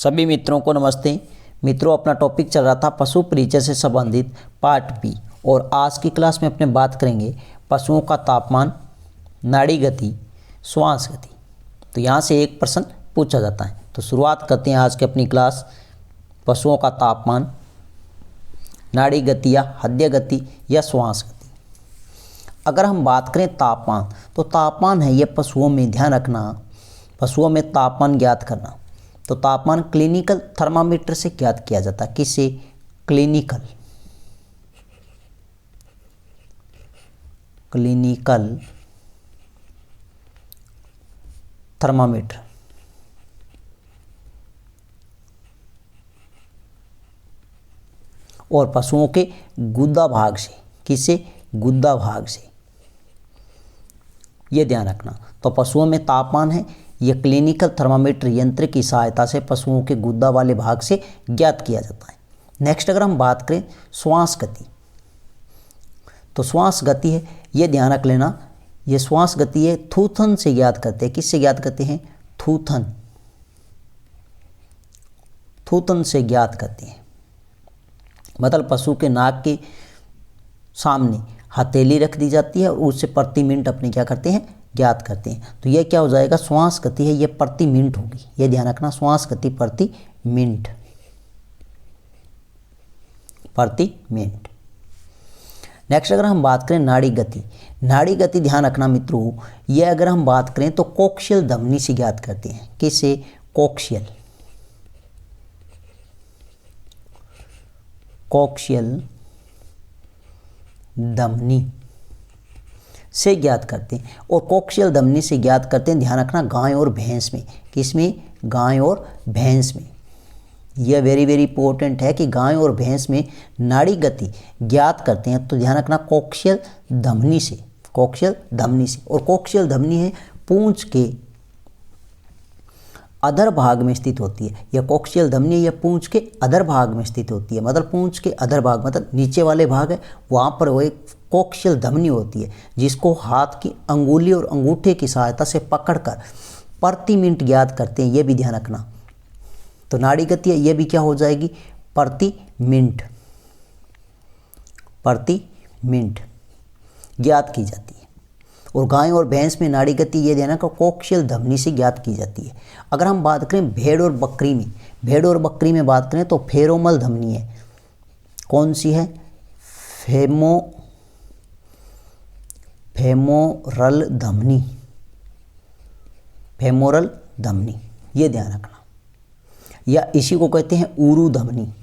सभी मित्रों को नमस्ते। मित्रों, अपना टॉपिक चल रहा था पशु परिचय से संबंधित पार्ट बी, और आज की क्लास में अपने बात करेंगे पशुओं का तापमान, नाड़ी गति, श्वास गति। तो यहाँ से एक प्रश्न पूछा जाता है। तो शुरुआत करते हैं आज की अपनी क्लास। पशुओं का तापमान, नाड़ी गति या हृदय गति या श्वास गति। अगर हम बात करें तापमान, तो तापमान है यह पशुओं में, ध्यान रखना, पशुओं में तापमान ज्ञात करना। तो तापमान क्लिनिकल थर्मामीटर से ज्ञात किया जाता है। किससे? Clinical thermometer. और पशुओं के गुदा भाग से। किससे? गुदा भाग से, ये ध्यान रखना। तो पशुओं में तापमान है यह क्लिनिकल थर्मामीटर यंत्र की सहायता से पशुओं के गुदा वाले भाग से ज्ञात किया जाता है। नेक्स्ट अगर हम बात करें श्वास गति, तो श्वास गति है, ये ध्यान रख लेना, ये श्वास गति है थूथन से ज्ञात करते हैं। किससे ज्ञात करते हैं? थूथन से ज्ञात करते हैं। मतलब पशु के नाक के सामने हथेली रख दी जाती है और उससे प्रति मिनट अपने क्या करते हैं? ज्ञात करते हैं। तो यह क्या हो जाएगा? श्वास गति है, यह प्रति मिनट होगी। यह ध्यान रखना, श्वास गति प्रति मिनट। नेक्स्ट अगर हम बात करें नाड़ी गति, नाड़ी गति ध्यान रखना मित्रों, यह अगर हम बात करें तो कोक्शियल धमनी से ज्ञात करते हैं। किससे? कोक्शियल धमनी से ज्ञात करते हैं। और कोक्शियल धमनी से ज्ञात करते हैं, ध्यान रखना, गाय और भैंस में। किसमें? गाय और भैंस में। यह वेरी वेरी इंपॉर्टेंट है कि गाय और भैंस में नाड़ी गति ज्ञात करते हैं। तो ध्यान रखना, कोक्शियल धमनी से। और कोक्शियल धमनी है पूंछ के अधर भाग में स्थित होती है। यह कोक्शियल धमनी यह पूंछ के अधर भाग में स्थित होती है। मतलब पूंछ के अधर भाग, मतलब नीचे वाले भाग है, वहाँ पर वो एक कोक्शियल धमनी होती है, जिसको हाथ की अंगुली और अंगूठे की सहायता से पकड़कर प्रति मिनट ज्ञात करते हैं। ये भी ध्यान रखना। तो नाड़ी गति है, ये भी क्या हो जाएगी? प्रति मिनट ज्ञात की जाती है। और गाय और भैंस में नाड़ी गति ये देना का कोक्शियल धमनी से ज्ञात की जाती है। अगर हम बात करें भेड़ और बकरी में, बात करें तो फेरोमल धमनी है। कौन सी है? फेमोरल धमनी, ये ध्यान रखना। या इसी को कहते हैं उरु धमनी।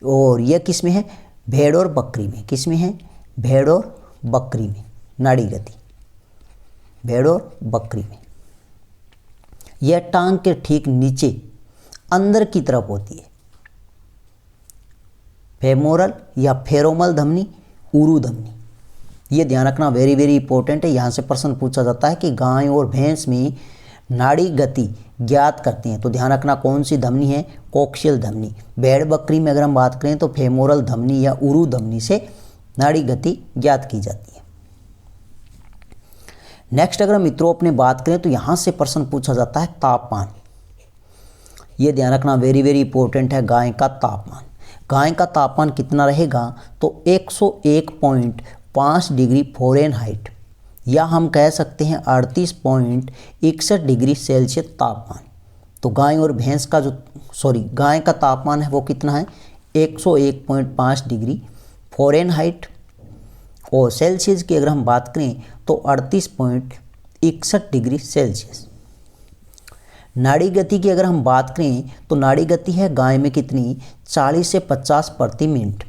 और यह किस में है? भेड़ और बकरी में। किस में है? भेड़ और बकरी में नाड़ी गति, भेड़ और बकरी में। यह टांग के ठीक नीचे अंदर की तरफ होती है। फेमोरल या फेरोमल धमनी, उरु धमनी, ये ध्यान रखना, वेरी वेरी इंपॉर्टेंट है। यहाँ से प्रश्न पूछा जाता है कि गाय और भैंस में नाड़ी गति ज्ञात करते हैं। तो ध्यान रखना, कौन सी धमनी है? कोक्शियल धमनी। भेड़ बकरी में अगर हम बात करें तो फेमोरल धमनी या उरु धमनी से नाड़ी गति ज्ञात की जाती है। नेक्स्ट अगर मित्रों अपने बात करें तो यहाँ से प्रश्न पूछा जाता है तापमान। ये ध्यान रखना, वेरी वेरी इंपॉर्टेंट है। गाय का तापमान कितना रहेगा? तो 101.5 डिग्री फ़ारेनहाइट, या हम कह सकते हैं 38.61 डिग्री सेल्सियस तापमान। तो गाय का तापमान है वो कितना है? 101.5 डिग्री फ़ारेनहाइट। और सेल्सियस की अगर हम बात करें तो 38.61 डिग्री सेल्सियस। नाड़ी गति की अगर हम बात करें तो नाड़ी गति है गाय में कितनी? 40 से 50 प्रति मिनट।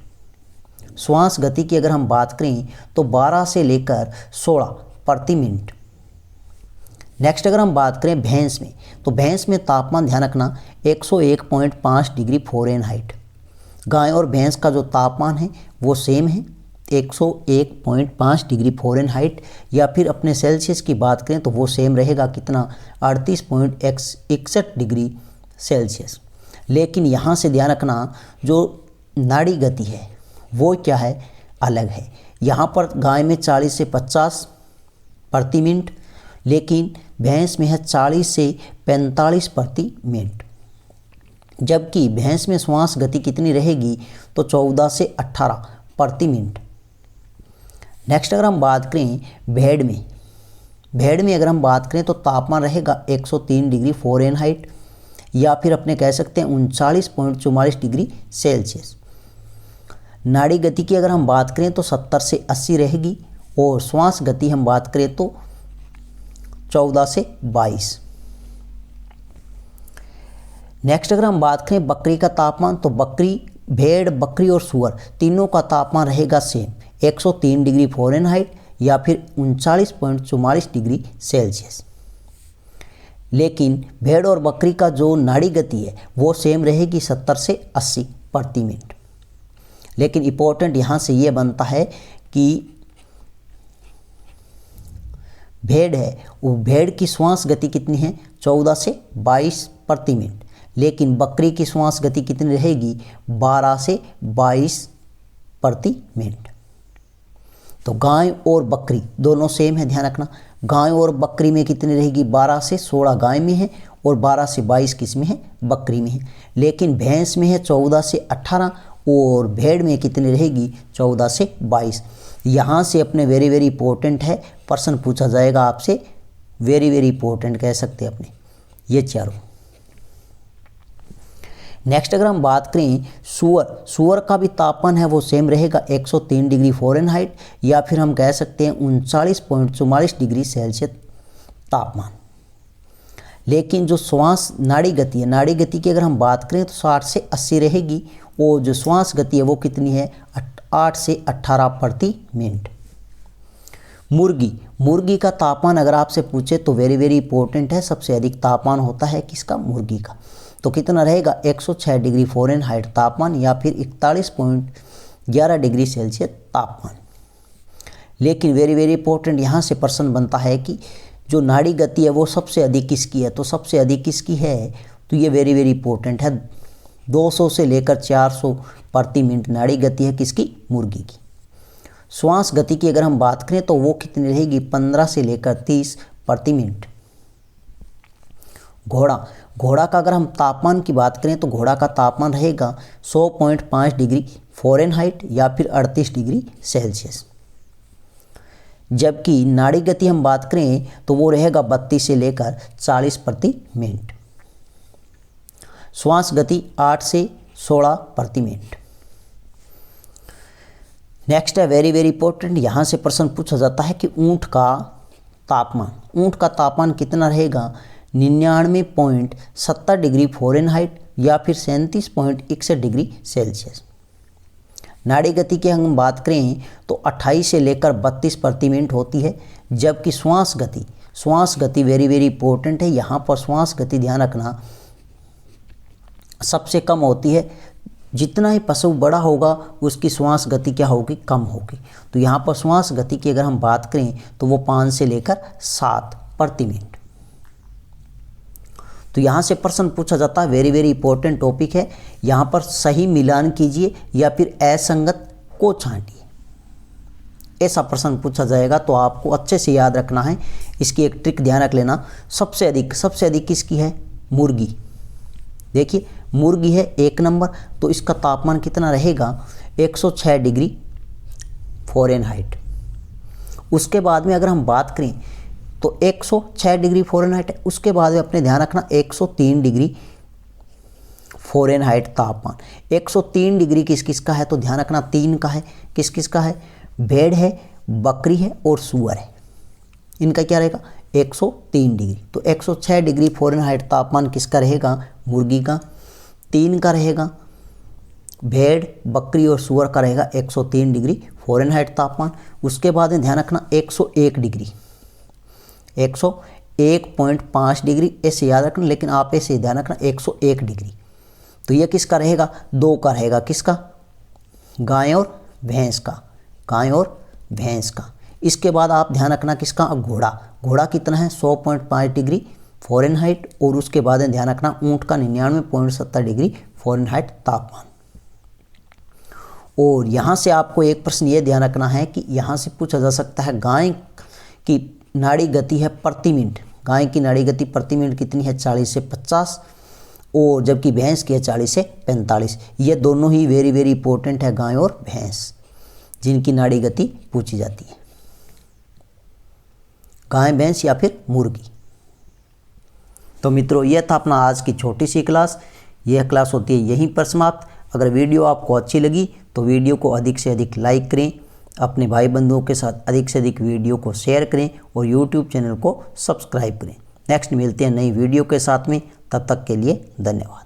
श्वास गति की अगर हम बात करें तो 12 से लेकर 16 प्रति मिनट। नेक्स्ट अगर हम बात करें भैंस में, तो भैंस में तापमान ध्यान रखना 101.5 डिग्री फ़ारेनहाइट। गाय और भैंस का जो तापमान है वो सेम है, 101.5 डिग्री फ़ारेनहाइट। या फिर अपने सेल्सियस की बात करें तो वो सेम रहेगा, कितना? 38.61 डिग्री सेल्सियस। लेकिन यहाँ से ध्यान रखना, जो नाड़ी गति है वो क्या है? अलग है। यहाँ पर गाय में 40 से 50 प्रति मिनट, लेकिन भैंस में है 40 से 45 प्रति मिनट। जबकि भैंस में श्वास गति कितनी रहेगी, तो 14 से 18 प्रति मिनट। नेक्स्ट अगर हम बात करें भेड़ में अगर हम बात करें तो तापमान रहेगा 103 डिग्री फ़ारेनहाइट या फिर अपने कह सकते हैं 39.44 डिग्री सेल्सियस। नाड़ी गति की अगर हम बात करें तो 70 से 80 रहेगी और श्वास गति हम बात करें तो 14 से 22। नेक्स्ट अगर हम बात करें बकरी का तापमान, तो भेड़, बकरी और सूअर तीनों का तापमान रहेगा सेम 103 डिग्री फ़ारेनहाइट या फिर 39.44 डिग्री सेल्सियस। लेकिन भेड़ और बकरी का जो नाड़ी गति है वो सेम रहेगी 70 से 80 प्रति मिनट। लेकिन इम्पोर्टेंट यहाँ से ये बनता है कि भेड़ है, वो भेड़ की श्वास गति कितनी है, 14 से 22 प्रति मिनट। लेकिन बकरी की श्वास गति कितनी रहेगी, 12 से 22 प्रति मिनट। तो गाय और बकरी दोनों सेम है, ध्यान रखना। गाय और बकरी में कितनी रहेगी, 12 से 16 गाय में है और 12 से 22 किस में है, बकरी में है। लेकिन भैंस में है 14 से 18 और भेड़ में कितनी रहेगी, 14 से 22। यहाँ से अपने वेरी वेरी इंपॉर्टेंट है, प्रश्न पूछा जाएगा आपसे, वेरी वेरी इंपॉर्टेंट कह सकते हैं अपने ये चारों। नेक्स्ट अगर हम बात करें सूअर का भी तापमान है वो सेम रहेगा 103 डिग्री फ़ारेनहाइट या फिर हम कह सकते हैं 39.44 डिग्री सेल्सियस तापमान। लेकिन जो श्वास नाड़ी गति है, नाड़ी गति की अगर हम बात करें तो 60 से 80 रहेगी और जो श्वास गति है वो कितनी है, 8 से 18 प्रति मिनट। मुर्गी का तापमान अगर आपसे पूछे तो वेरी वेरी इंपॉर्टेंट है, सबसे अधिक तापमान होता है किसका, मुर्गी का। तो कितना रहेगा, 106 डिग्री फ़ारेनहाइट तापमान या फिर 41.11 डिग्री सेल्सियस तापमान। लेकिन वेरी वेरी इंपॉर्टेंट यहाँ से प्रश्न बनता है कि जो नाड़ी गति है वो सबसे अधिक किसकी है, तो सबसे अधिक किसकी है, तो ये वेरी वेरी इंपॉर्टेंट है। 200 से लेकर 400 प्रति मिनट नाड़ी गति है किसकी, मुर्गी की। श्वास गति की अगर हम बात करें तो वो कितनी रहेगी, 15 से लेकर 30 प्रति मिनट। घोड़ा का अगर हम तापमान की बात करें तो घोड़ा का तापमान रहेगा 100.5 डिग्री फ़ारेनहाइट या फिर 38 डिग्री सेल्सियस। जबकि नाड़ी गति हम बात करें तो वो रहेगा 32 से लेकर 40 प्रति मिनट। श्वास गति 8 से 16 प्रति मिनट। नेक्स्ट है वेरी वेरी इंपॉर्टेंट, यहाँ से प्रश्न पूछा जाता है कि ऊँट का तापमान कितना रहेगा, 99.70 डिग्री फ़ारेनहाइट या फिर 37.61 डिग्री सेल्सियस। नाड़ी गति की हम बात करें तो 28 से लेकर 32 प्रति मिनट होती है। जबकि श्वास गति वेरी वेरी इंपॉर्टेंट है, यहाँ पर श्वास गति ध्यान रखना सबसे कम होती है। जितना ही पशु बड़ा होगा उसकी श्वास गति क्या होगी, कम होगी। तो यहाँ पर श्वास गति की अगर हम बात करें तो वो 5 से लेकर 7 प्रति मिनट। तो यहाँ से प्रश्न पूछा जाता है, वेरी वेरी इंपॉर्टेंट टॉपिक है, यहाँ पर सही मिलान कीजिए या फिर असंगत को छांटिए, ऐसा प्रश्न पूछा जाएगा। तो आपको अच्छे से याद रखना है, इसकी एक ट्रिक ध्यान रख लेना। सबसे अधिक किसकी है, मुर्गी। देखिए मुर्गी है 1 नंबर, तो इसका तापमान कितना रहेगा, 106 डिग्री फ़ारेनहाइट। उसके बाद में अगर हम बात करें तो 106 डिग्री फ़ारेनहाइट है। उसके बाद में अपने ध्यान रखना 103 डिग्री फ़ारेनहाइट तापमान। 103 डिग्री किस का है, तो ध्यान रखना 3 का है। किस का है, भेड़ है, बकरी है और सूअर है। इनका क्या रहेगा, 103 डिग्री। तो 106 डिग्री फ़ारेनहाइट तापमान किसका रहेगा, मुर्गी का। 3 का रहेगा भेड़, बकरी और सूअर का रहेगा 103 डिग्री फ़ारेनहाइट तापमान। उसके बाद में ध्यान रखना 101 डिग्री, 101.5 डिग्री ऐसे याद रखना, लेकिन आप ऐसे ध्यान रखना 101 डिग्री। तो ये किसका रहेगा, 2 का रहेगा। किसका, गाय और भैंस का। इसके बाद आप ध्यान रखना किसका, घोड़ा कितना है, 100.5 डिग्री फ़ारेनहाइट। और उसके बाद में ध्यान रखना ऊँट का 99.70 डिग्री फ़ारेनहाइट तापमान। और यहाँ से आपको एक प्रश्न ये ध्यान रखना है कि यहाँ से पूछा जा सकता है गाय की नाड़ी गति है प्रति मिनट, गाय की नाड़ी गति प्रति मिनट कितनी है 40 से 50, और जबकि भैंस की है 40 से 45। ये दोनों ही वेरी वेरी इंपॉर्टेंट है, गाय और भैंस, जिनकी नाड़ी गति पूछी जाती है, गाय भैंस या फिर मुर्गी। तो मित्रों, यह था अपना आज की छोटी सी क्लास। यह क्लास होती है यहीं पर समाप्त। अगर वीडियो आपको अच्छी लगी तो वीडियो को अधिक से अधिक लाइक करें, अपने भाई बंधुओं के साथ अधिक से अधिक वीडियो को शेयर करें और यूट्यूब चैनल को सब्सक्राइब करें। नेक्स्ट मिलते हैं नई वीडियो के साथ में, तब तक के लिए धन्यवाद।